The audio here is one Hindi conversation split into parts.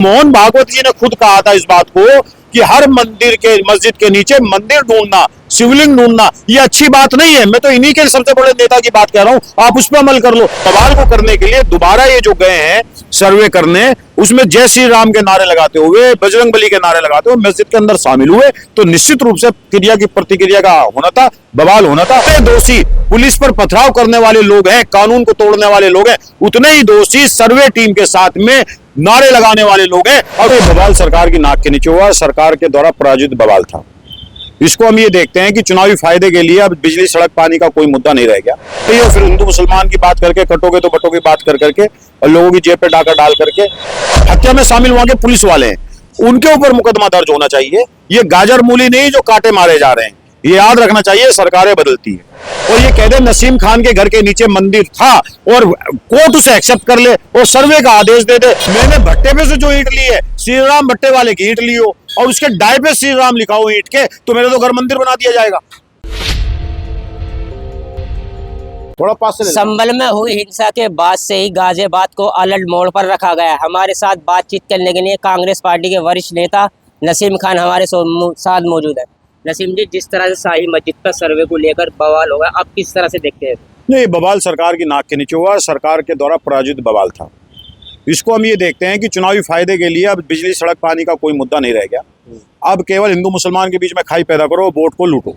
मोहन भागवत जी ने खुद कहा था इस बात को कि हर मंदिर के मस्जिद के नीचे मंदिर ढूंढना, शिवलिंग ढूंढना, ये अच्छी बात नहीं है। मैं तो इन्हीं के सबसे बड़े नेता की बात कह रहा हूं, आप उस पर अमल कर लो। सवाल को करने के लिए दोबारा ये जो गए हैं सर्वे करने, उसमें जय श्री राम के नारे लगाते हुए, बजरंगबली के नारे लगाते हुए मस्जिद के अंदर शामिल हुए, तो निश्चित रूप से क्रिया की प्रतिक्रिया का होना था, बवाल होना था। दोषी पुलिस पर पथराव करने वाले लोग हैं, कानून को तोड़ने वाले लोग हैं, उतने ही दोषी सर्वे टीम के साथ में नारे लगाने वाले लोग हैं। और ये बवाल सरकार की नाक के नीचे हुआ, सरकार के द्वारा प्रायोजित बवाल था। इसको हम ये देखते हैं कि चुनावी फायदे के लिए अब बिजली सड़क पानी का कोई मुद्दा नहीं रह गया, तो ये फिर हिंदू मुसलमान की बात करके, कटोगे तो बटोगे बात कर करके और लोगों की जेब पे डाका डाल करके हत्या में शामिल वहां के पुलिस वाले हैं, उनके ऊपर मुकदमा दर्ज होना चाहिए। ये गाजर मूली नहीं जो कांटे मारे जा रहे हैं, ये याद रखना चाहिए। सरकारें बदलती है और ये कह दे नसीम खान के घर के नीचे मंदिर था और कोर्ट उसे एक्सेप्ट कर ले और सर्वे का आदेश दे दे। मैंने भट्टे पे से जो ईंट ली है, श्री राम भट्टे वाले की ईंट ली हो और उसके डाय पे श्री राम लिखा हो ईंट के, तो मेरे तो घर मंदिर बना दिया जाएगा। थोड़ा पास से संभल में हुई हिंसा के बाद से ही गाजियाबाद को अलर्ट मोड पर रखा गया। हमारे साथ बातचीत करने के लिए कांग्रेस पार्टी के वरिष्ठ नेता नसीम खान हमारे साथ मौजूद है। नसीम जी, जिस तरह से शाही मस्जिद पर सर्वे को लेकर बवाल होगा, आप किस तरह से देखते हैं? नहीं, बवाल सरकार की नाक के नीचे हुआ, सरकार के द्वारा प्रायोजित बवाल था। इसको हम ये देखते हैं कि चुनावी फायदे के लिए अब बिजली सड़क पानी का कोई मुद्दा नहीं रह गया। अब केवल हिंदू मुसलमान के बीच में खाई पैदा करो, वोट को लूटो।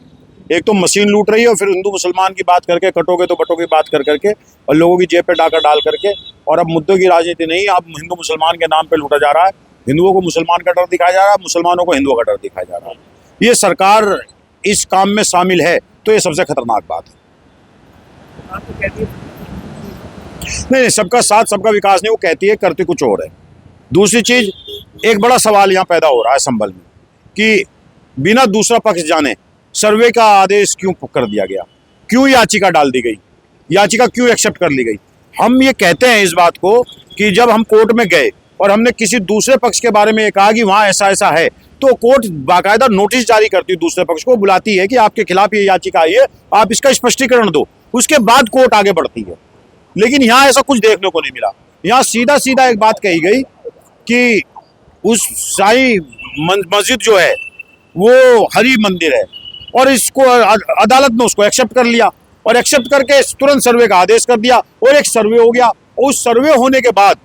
एक तो मशीन लूट रही है और फिर हिंदू मुसलमान की बात करके, कटोगे तो बटोगे बात कर करके और लोगों की जेब पे डाका डाल करके, और अब मुद्दों की राजनीति नहीं, अब हिंदू मुसलमान के नाम पे लूटा जा रहा है। हिंदुओं को मुसलमान का डर दिखाया जा रहा है, मुसलमानों को हिंदुओं का डर दिखाया जा रहा है। ये सरकार इस काम में शामिल है तो ये सबसे खतरनाक बात है। नहीं, सबका साथ सबका विकास नहीं, वो कहती है, करती कुछ और है। दूसरी चीज, एक बड़ा सवाल यहाँ पैदा हो रहा है संभल में कि बिना दूसरा पक्ष जाने सर्वे का आदेश क्यों कर दिया गया, क्यों याचिका डाल दी गई, याचिका क्यों एक्सेप्ट कर ली गई। हम ये कहते हैं इस बात को कि जब हम कोर्ट में गए और हमने किसी दूसरे पक्ष के बारे में कहा कि वहां ऐसा ऐसा है, तो कोर्ट बाकायदा नोटिस जारी करती है, दूसरे पक्ष को बुलाती है कि आपके खिलाफ ये याचिका आई है, आप इसका स्पष्टीकरण दो, उसके बाद कोर्ट आगे बढ़ती है। लेकिन यहाँ ऐसा कुछ देखने को नहीं मिला। यहाँ सीधा सीधा एक बात कही गई कि उस शाही मस्जिद जो है वो हरी मंदिर है और इसको अदालत ने उसको एक्सेप्ट कर लिया और एक्सेप्ट करके तुरंत सर्वे का आदेश कर दिया और एक सर्वे हो गया। उस सर्वे होने के बाद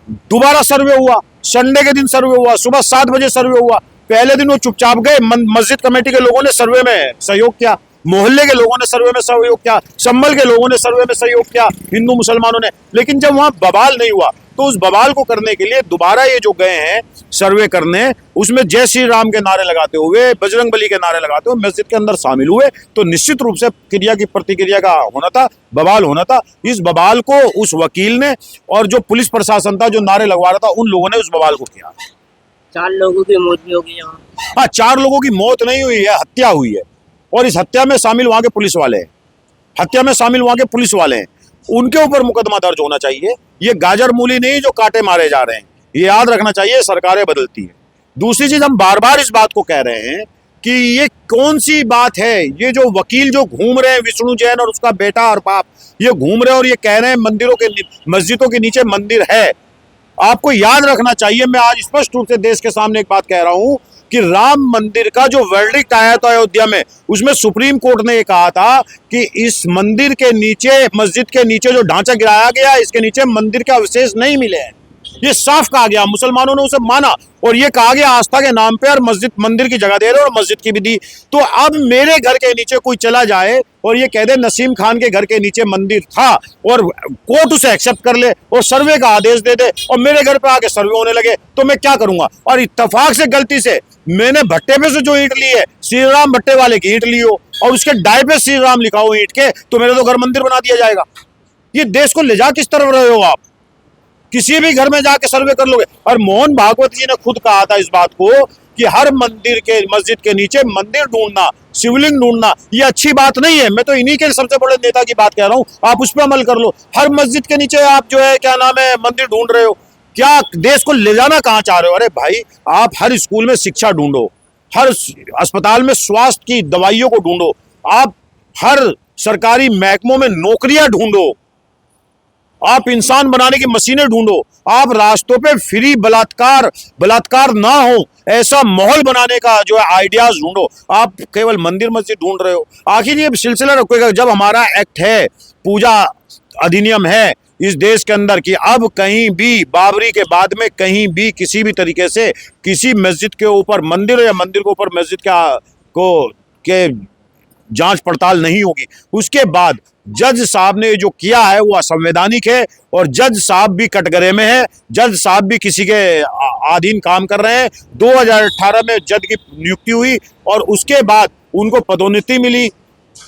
दोबारा सर्वे हुआ, संडे के दिन सर्वे हुआ, सुबह 7 बजे सर्वे हुआ। पहले दिन वो चुपचाप गए, मस्जिद कमेटी के लोगों ने सर्वे में सहयोग किया, मोहल्ले के लोगों ने सर्वे में सहयोग किया, संभल के लोगों ने सर्वे में सहयोग किया, हिंदू मुसलमानों ने। लेकिन जब वहां बवाल नहीं हुआ तो उस बवाल को करने के लिए दोबारा ये जो गए हैं सर्वे करने, उसमें जय श्री राम के नारे लगाते हुए, बजरंगबली के नारे लगाते हुए मस्जिद के अंदर शामिल हुए, तो निश्चित रूप से क्रिया की प्रतिक्रिया का होना था, बवाल होना था। इस बवाल को उस वकील ने और जो पुलिस प्रशासन था जो नारे लगवा रहा था, उन लोगों ने उस बवाल को किया। 4 लोगों की मौत भी होगी यहाँ। हाँ, 4 लोगों की मौत नहीं हुई है, हत्या हुई है और इस हत्या में शामिल वहां के पुलिस वाले हैं, हत्या में शामिल वहां के पुलिस वाले हैं, उनके ऊपर मुकदमा दर्ज होना चाहिए। ये गाजर मूली नहीं जो कांटे मारे जा रहे हैं, ये याद रखना चाहिए। सरकारें बदलती है। दूसरी चीज, हम बार बार इस बात को कह रहे हैं कि ये कौन सी बात है, ये जो वकील जो घूम रहे हैं, विष्णु जैन और उसका बेटा और बाप, ये घूम रहे हैं और ये कह रहे हैं मंदिरों के, मस्जिदों के नीचे मंदिर है। आपको याद रखना चाहिए, मैं आज स्पष्ट रूप से देश के सामने एक बात कह रहा हूं कि राम मंदिर का जो वर्डिक्ट आया था अयोध्या में, उसमें सुप्रीम कोर्ट ने ये कहा था कि इस मंदिर के नीचे, मस्जिद के नीचे जो ढांचा गिराया गया, इसके नीचे मंदिर के अवशेष नहीं मिले हैं। ये साफ कहा गया, मुसलमानों ने उसे माना और ये कहा गया आस्था के नाम पे और मस्जिद मंदिर की जगह दे रहे और मस्जिद की भी दी। तो अब मेरे घर के नीचे कोई चला जाए और ये कह दे नसीम खान के घर के नीचे मंदिर था और कोर्ट उसे एक्सेप्ट कर ले और सर्वे का आदेश दे दे और मेरे घर पे आके सर्वे होने लगे, तो मैं क्या करूंगा। और इत्तेफाक से, गलती से मैंने भट्टे पे से जो ईंट ली है, श्री राम भट्टे वाले की ईंट ली हो और उसके डाय पे श्री राम लिखा हो ईंट के, तो मेरे तो घर मंदिर बना दिया जाएगा। ये देश को ले जा किस तरफ रहे हो आप? किसी भी घर में जाके सर्वे कर लोगे। और मोहन भागवत जी ने खुद कहा था इस बात को कि हर मंदिर के, मस्जिद के नीचे मंदिर ढूंढना, शिवलिंग ढूंढना, ये अच्छी बात नहीं है। मैं तो इन्हीं के सबसे बड़े नेता की बात कह रहा हूं, आप उस पर अमल कर लो। हर मस्जिद के नीचे आप जो है, क्या नाम है, मंदिर ढूंढ रहे हो, क्या देश को ले जाना कहां चाह रहे हो? अरे भाई, आप हर स्कूल में शिक्षा ढूंढो, हर अस्पताल में स्वास्थ्य की दवाइयों को ढूंढो, आप हर सरकारी महकमों में नौकरियां ढूंढो आप इंसान बनाने की मशीनें ढूंढो, आप रास्तों पे फ्री बलात्कार ना हो ऐसा माहौल बनाने का जो है आइडियाज ढूंढो। आप केवल मंदिर मस्जिद ढूंढ रहे हो। आखिर ये सिलसिला रखोगे जब हमारा एक्ट है, पूजा अधिनियम है इस देश के अंदर कि अब कहीं भी बाबरी के बाद में कहीं भी किसी भी तरीके से किसी मस्जिद के ऊपर मंदिर या मंदिर के ऊपर मस्जिद के जांच पड़ताल नहीं होगी। उसके बाद जज साहब ने जो किया है वो असंवैधानिक है और जज साहब भी कटघरे में है, जज साहब भी किसी के अधीन काम कर रहे हैं। 2018 में जज की नियुक्ति हुई और उसके बाद उनको पदोन्नति मिली।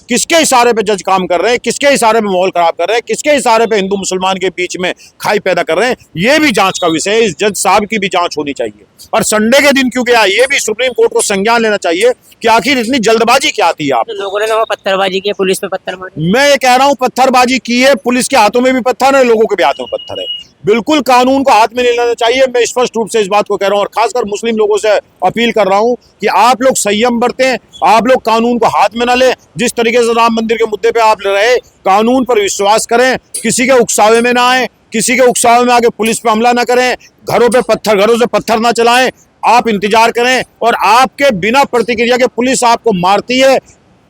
किसके इशारे पे जज काम कर रहे हैं, किसके इशारे पे माहौल खराब कर रहे हैं, किसके इशारे पे हिंदू मुसलमान के बीच में खाई पैदा कर रहे हैं, ये भी जांच का विषय है। इस जज साहब की भी जांच होनी चाहिए। और संडे के दिन क्यों गया, ये भी सुप्रीम कोर्ट को संज्ञान लेना चाहिए कि आखिर इतनी जल्दबाजी क्या थी। आप तो लोगों ने वहाँ पत्थरबाजी की, पुलिस पे पत्थर मारे। मैं ये कह रहा हूं पत्थरबाजी की है, पुलिस के हाथों में भी पत्थर है, लोगों के भी हाथों में पत्थर है। बिल्कुल कानून को हाथ में नहीं लेना चाहिए। मैं स्पष्ट रूप से इस बात को कह रहा हूं और खासकर मुस्लिम लोगों से अपील कर रहा हूं कि आप लोग संयम बरतें, आप लोग कानून को हाथ में न लें। जिस तरीके से राम मंदिर के मुद्दे पे आप रहे, कानून पर विश्वास करें, किसी के उकसावे में ना आए, किसी के उकसावे में आके पुलिस पे हमला ना करें, घरों से पत्थर ना चलाएं। आप इंतजार करें और आपके बिना प्रतिक्रिया के पुलिस आपको मारती है,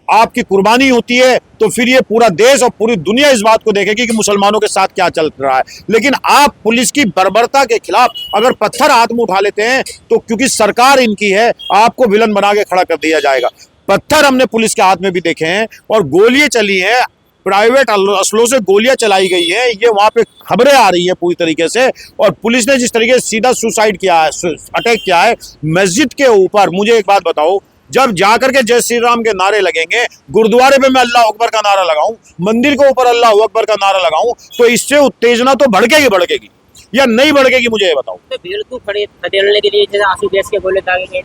आपकी कुर्बानी होती है, तो फिर ये पूरा देश और पूरी दुनिया इस बात को देखेगी कि मुसलमानों के साथ क्या चल रहा है। लेकिन आप पुलिस की बर्बरता के खिलाफ अगर पत्थर हाथ में उठा लेते हैं तो क्योंकि सरकार इनकी है, आपको विलन बना के खड़ा कर दिया जाएगा। पत्थर हमने पुलिस के हाथ में भी देखे हैं और गोलियां चली हैं, प्राइवेट असलों से गोलियां चलाई गई हैं। ये वहां पे खबरें आ रही है पूरी तरीके से। और पुलिस ने जिस तरीके से सीधा सुसाइड किया है, अटैक किया है मस्जिद के ऊपर। मुझे एक बात बताओ, जब जाकर के जय श्री राम के नारे लगेंगे, गुरुद्वारे पे मैं अल्लाह अकबर का नारा लगाऊं, मंदिर के ऊपर अल्लाह अकबर का नारा लगाऊं, तो इससे उत्तेजना तो भड़केगी या नहीं भड़केगी, मुझे ये बताओ। तो भीड़ को खदेड़ने के लिए जैसे आंसू गैस के गोले दागे गए,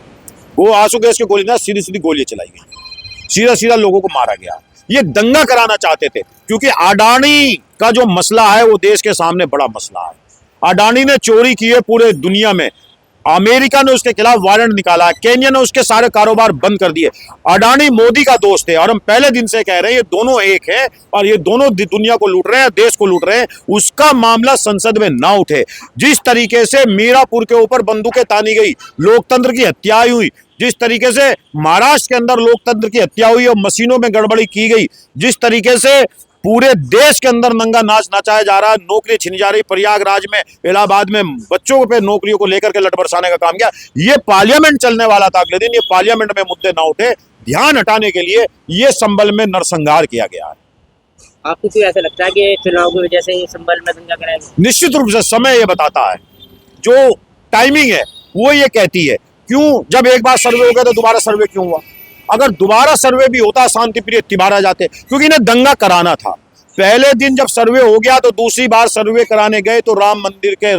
वो आंसू गैस की गोली ना सीधी गोलियां चलाई गई, सीधा लोगों को मारा गया। ये दंगा कराना चाहते थे क्योंकि अडानी का जो मसला है वो देश के सामने बड़ा मसला है। अडानी ने चोरी की है पूरे दुनिया में, अमेरिका ने उसके खिलाफ वारंट निकाला है, केन्या ने उसके सारे कारोबार बंद कर दिए। अडानी मोदी का दोस्त है और हम पहले दिन से कह रहे हैं ये दोनों एक हैं और ये दोनों दुनिया को लूट रहे हैं, देश को लूट रहे हैं। उसका मामला संसद में ना उठे। जिस तरीके से मीरापुर के ऊपर बंदूकें तानी गई, लोकतंत्र की हत्या हुई, जिस तरीके से महाराष्ट्र के अंदर लोकतंत्र की हत्या हुई और मशीनों में गड़बड़ी की गई, जिस तरीके से पूरे देश के अंदर नंगा नाच नचाया जा रहा है, नौकरी छिनी जा रही, प्रयागराज में, इलाहाबाद में बच्चों पे नौकरियों को लेकर के लट बरसाने का काम किया। ये पार्लियामेंट चलने वाला था अगले दिन, ये पार्लियामेंट में मुद्दे ना उठे, ध्यान हटाने के लिए ये संभल में नरसंहार किया गया है। आपको क्यों ऐसा लगता है कि चुनाव की वजह से ये संभल में दंगा कराएंगे? निश्चित रूप से समय ये बताता है, जो टाइमिंग है वो ये कहती है। क्यों, जब एक बार सर्वे हो गया तो दोबारा सर्वे क्यों हुआ? अगर दोबारा सर्वे भी होता शांति प्रिय तिवारी जाते, क्योंकि इन्हें दंगा कराना था। पहले दिन जब सर्वे हो गया तो दूसरी बार सर्वे कराने गए तो राम मंदिर के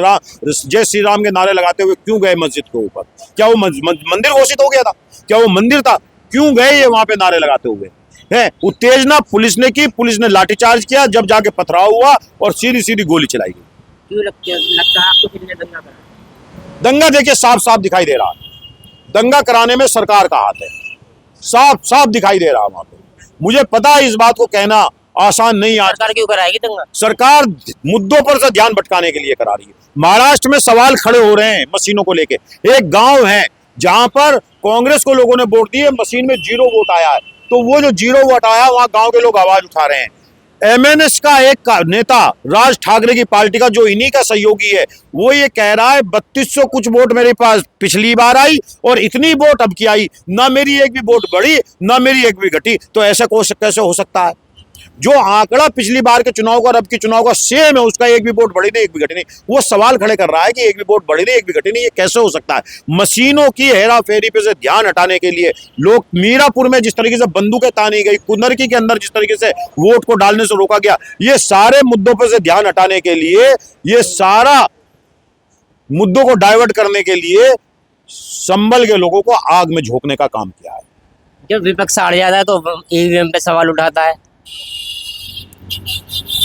जय श्री राम के नारे लगाते हुए क्यों गए मस्जिद के ऊपर? क्या वो मंदिर घोषित हो गया था? क्या वो मंदिर था? क्यों गए ये वहां पे नारे लगाते हुए? है उत्तेजना पुलिस ने की, पुलिस ने लाठीचार्ज किया, जब जाके पथराव हुआ और सीधी गोली चलाई गई। क्यों लगता है आपको किसने दंगा करा? दंगा देखिए साफ दिखाई दे रहा है, दंगा कराने में सरकार का हाथ है, साफ दिखाई दे रहा है वहां पे। मुझे पता है इस बात को कहना आसान नहीं है। सरकार क्यों कराएगी दंगा? सरकार मुद्दों पर से ध्यान भटकाने के लिए करा रही है। महाराष्ट्र में सवाल खड़े हो रहे हैं मशीनों को लेके। एक गांव है जहां पर कांग्रेस को लोगों ने वोट दिए, मशीन में 0 वोट आया है, तो वो जो 0 वोट आया वहां गांव के लोग आवाज उठा रहे हैं। एमएनएस का एक नेता राज ठाकरे की पार्टी का जो इन्हीं का सहयोगी है, वो ये कह रहा है 3200 कुछ वोट मेरे पास पिछली बार आई और इतनी वोट अब की आई, ना मेरी एक भी वोट बढ़ी ना मेरी एक भी घटी। तो ऐसा कैसे हो सकता है? जो आंकड़ा पिछली बार के चुनाव का और अब के चुनाव का सेम है, उसका एक भी वोट बढ़ी नहीं एक भी घटी नहीं, वो सवाल खड़े कर रहा है कि एक भी वोट बढ़ी नहीं एक भी घटी नहीं, ये कैसे हो सकता है? मशीनों की हेरा फेरी पे से ध्यान हटाने के लिए लोग, मीरापुर में जिस तरीके से बंदूकें तानी गई, कुनरकी के अंदर जिस तरीके से वोट को डालने से रोका गया, ये सारे मुद्दों पर से ध्यान हटाने के लिए, ये सारा मुद्दों को डाइवर्ट करने के लिए संभल के लोगों को आग में झोंकने का काम किया है। जब विपक्ष हार जाता है तो ईवीएम पे सवाल उठाता है।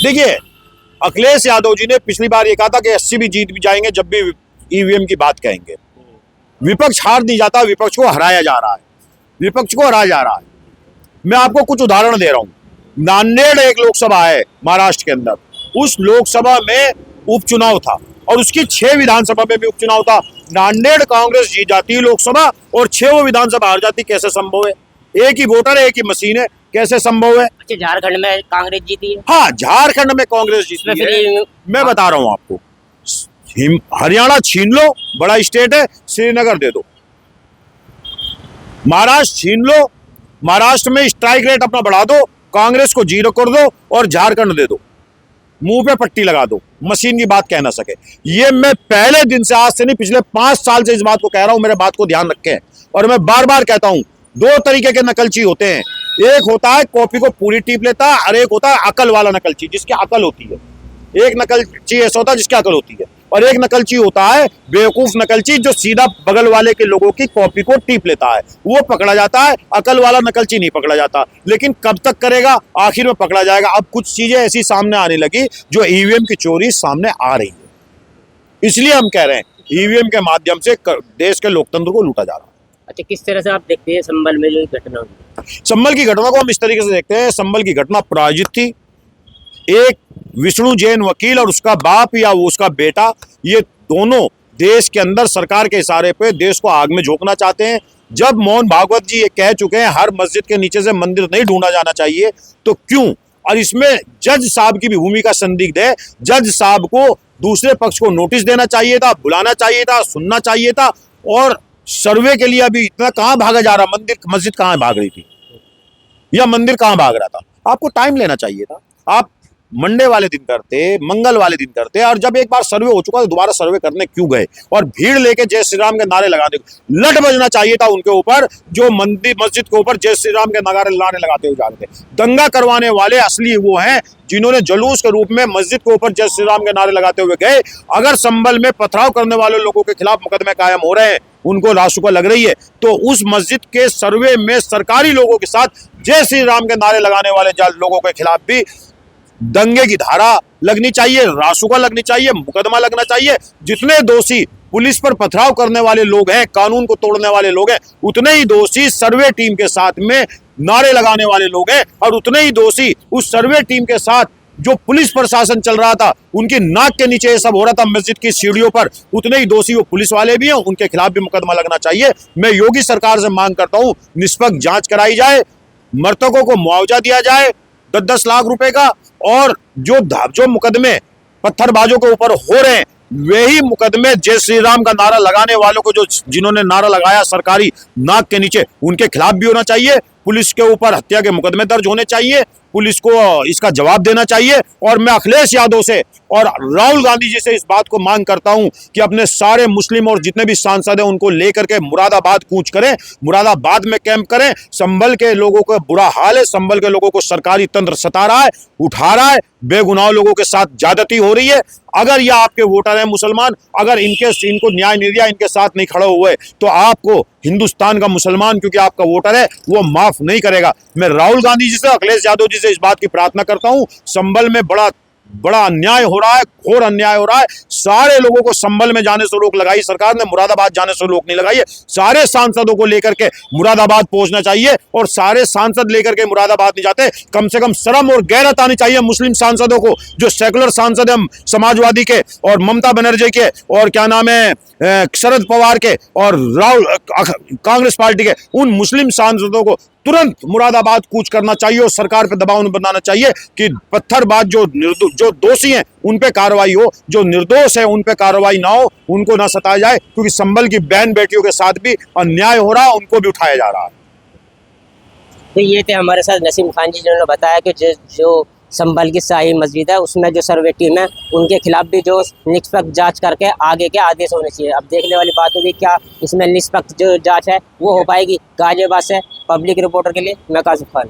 देखिए, अखिलेश यादव जी ने पिछली बार ये कहा था कि 80 भी जीत भी जाएंगे जब भी ईवीएम की बात कहेंगे। विपक्ष हार नहीं जाता, विपक्ष को हराया जा रहा है, विपक्ष को हराया जा रहा है। मैं आपको कुछ उदाहरण दे रहा हूं। नांदेड़ एक लोकसभा है महाराष्ट्र के अंदर, उस लोकसभा में उपचुनाव था और उसकी 6 विधानसभा में भी उपचुनाव था। नांदेड़ कांग्रेस जीत जाती है लोकसभा और 6 विधानसभा हार जाती, कैसे संभव है? एक ही वोटर है, एक ही मशीन है, कैसे संभव है? अच्छा, झारखंड में कांग्रेस जीती है। हाँ, झारखंड में कांग्रेस जीती है। मैं बता रहा हूं आपको, हरियाणा छीन लो, बड़ा स्टेट है, श्रीनगर दे दो। महाराष्ट्र छीन लो, महाराष्ट्र में स्ट्राइक रेट अपना बढ़ा दो, कांग्रेस को 0 कर दो और झारखंड दे दो, मुंह पे पट्टी लगा दो, मशीन की बात कह ना सके। ये मैं पहले दिन से, आज से नहीं, पिछले 5 साल से इस बात को कह रहा हूं, मेरे बात को ध्यान रखें। और मैं बार बार कहता हूं, 2 तरीके के नकलची होते हैं, एक होता है कॉपी को पूरी टीप लेता है और एक होता है अकल वाला नकलची, जिसकी अकल होती है। एक नकलची ऐसा होता है जिसकी अकल होती है, और एक नकलची होता है बेवकूफ नकलची, जो सीधा बगल वाले के लोगों की कॉपी को टीप लेता है, वो पकड़ा जाता है। अकल वाला नकलची नहीं पकड़ा जाता। लेकिन कब तक करेगा? आखिर में पकड़ा जाएगा। अब कुछ चीजें ऐसी सामने आने लगी जो ईवीएम की चोरी सामने आ रही है, इसलिए हम कह रहे हैं ईवीएम के माध्यम से देश के लोकतंत्र को लूटा जा रहा है। अच्छा, किस तरह से आप देखते हैं संभल में जो घटना हुई? संभल की घटना को हम इस तरीके से देखते हैं, संभल की घटना प्रायोजित थी। एक विष्णु जैन वकील और उसका बाप या वो उसका बेटा, ये दोनों देश के अंदर सरकार के इशारे पे देश को आग में झोंकना चाहते हैं। जब मोहन भागवत जी ये कह चुके हैं हर मस्जिद के नीचे से मंदिर नहीं ढूंढा जाना चाहिए, तो क्यों? और इसमें जज साहब की भी भूमिका संदिग्ध है। जज साहब को दूसरे पक्ष को नोटिस देना चाहिए था, बुलाना चाहिए था, सुनना चाहिए था। और सर्वे के लिए अभी इतना कहां भागा जा रहा? मस्जिद कहां भाग रही थी या मंदिर कहां भाग रहा था? आपको टाइम लेना चाहिए था। आप मंडे वाले दिन करते, मंगल वाले दिन करते, और जब एक बार सर्वे हो चुका तो दोबारा सर्वे करने क्यों गए? और भीड़ लेके जय श्री राम के नारे लगाने, लट बजना चाहिए था उनके ऊपर, जो मंदिर मस्जिद के ऊपर जय श्री राम के नारे लगाते हुए जा रहे थे। दंगा करवाने वाले असली वो हैं जिन्होंने जुलूस के रूप में मस्जिद के ऊपर जय श्री राम के नारे लगाते हुए गए। अगर संभल में पथराव करने वाले लोगों के खिलाफ मुकदमे कायम हो रहे हैं, उनको रासुका लग रही है, तो उस मस्जिद के सर्वे में सरकारी लोगों के साथ जय श्री राम के नारे लगाने वाले लोगों के खिलाफ भी दंगे की धारा लगनी चाहिए, रासुका लगनी चाहिए, मुकदमा लगना चाहिए। जितने दोषी पुलिस पर पथराव करने वाले लोग हैं, कानून को तोड़ने वाले लोग हैं, उतने ही दोषी सर्वे टीम के साथ में नारे लगाने वाले लोग हैं, और उतने ही दोषी उस सर्वे टीम के साथ जो पुलिस प्रशासन चल रहा था, उनकी नाक के नीचे ये सब हो रहा था मस्जिद की सीढ़ियों पर, उतने ही दोषी वो पुलिस वाले भी हैं, उनके खिलाफ भी मुकदमा लगना चाहिए। मैं योगी सरकार से मांग करता हूं, निष्पक्ष जांच कराई जाए, मृतकों को मुआवजा दिया जाए 10-10 लाख रुपए का, और जो मुकदमे पत्थरबाजों के ऊपर हो रहे हैं, वही मुकदमे जय श्री राम का नारा लगाने वालों को, जिन्होंने नारा लगाया सरकारी नाक के नीचे, उनके खिलाफ भी होना चाहिए। पुलिस के ऊपर हत्या के मुकदमे दर्ज होने चाहिए, पुलिस को इसका जवाब देना चाहिए। और मैं अखिलेश यादव से और राहुल गांधी जी से इस बात को मांग करता हूं कि अपने सारे मुस्लिम और जितने भी सांसद हैं उनको लेकर के मुरादाबाद कूच करें, मुरादाबाद में कैंप करें। संभल के लोगों का बुरा हाल है, संभल के लोगों को सरकारी तंत्र सता रहा है, उठा रहा है, बेगुनाह लोगों के साथ ज्यादती हो रही है। अगर ये आपके वोटर हैं मुसलमान, अगर इनको न्याय नहीं दिया, इनके साथ नहीं खड़े हुए, तो आपको हिंदुस्तान का मुसलमान, क्योंकि आपका वोटर है, वो माफ नहीं करेगा। मैं राहुल गांधी जी से, अखिलेश यादव जी से इस बात की प्रार्थना करता हूं। संभल में बड़ा अन्याय हो रहा है, घोर अन्याय हो रहा है। सारे लोगों को संभल में जाने से रोक लगाई सरकार ने, मुरादाबाद जाने से रोक नहीं लगाई है। सारे सांसदों को लेकर के मुरादाबाद पहुंचना चाहिए, और सारे सांसद लेकर के मुरादाबाद नहीं जाते। कम से कम शर्म और गैरत आनी चाहिए मुस्लिम सांसदों को, जो सेकुलर सांसद हैं समाजवादी के और ममता बनर्जी के और क्या नाम है शरद पवार के और राहुल कांग्रेस पार्टी के। उन मुस्लिम सांसदों को तुरंत मुरादाबाद कूच करना चाहिए और सरकार पर दबाव बनाना चाहिए कि पत्थरबाज जो दोषी हैं उन पे कार्रवाई हो, जो निर्दोष है उन पे कार्रवाई ना हो, उनको ना सताया जाए। क्योंकि संभल की बहन बेटियों के साथ भी अन्याय हो रहा है, उनको भी उठाया जा रहा है। तो ये थे हमारे साथ नसीम खान जी, जिन्होंने बताया कि जो संभल की शाही मस्जिद है उसमें जो सर्वे टीम है उनके खिलाफ भी जो निष्पक्ष जांच करके आगे के आदेश होने चाहिए। अब देखने वाली बात होगी क्या इसमें निष्पक्ष जो जांच है वो हो पाएगी। गाजियाबाद से पब्लिक रिपोर्टर के लिए मैं कासिफ खान।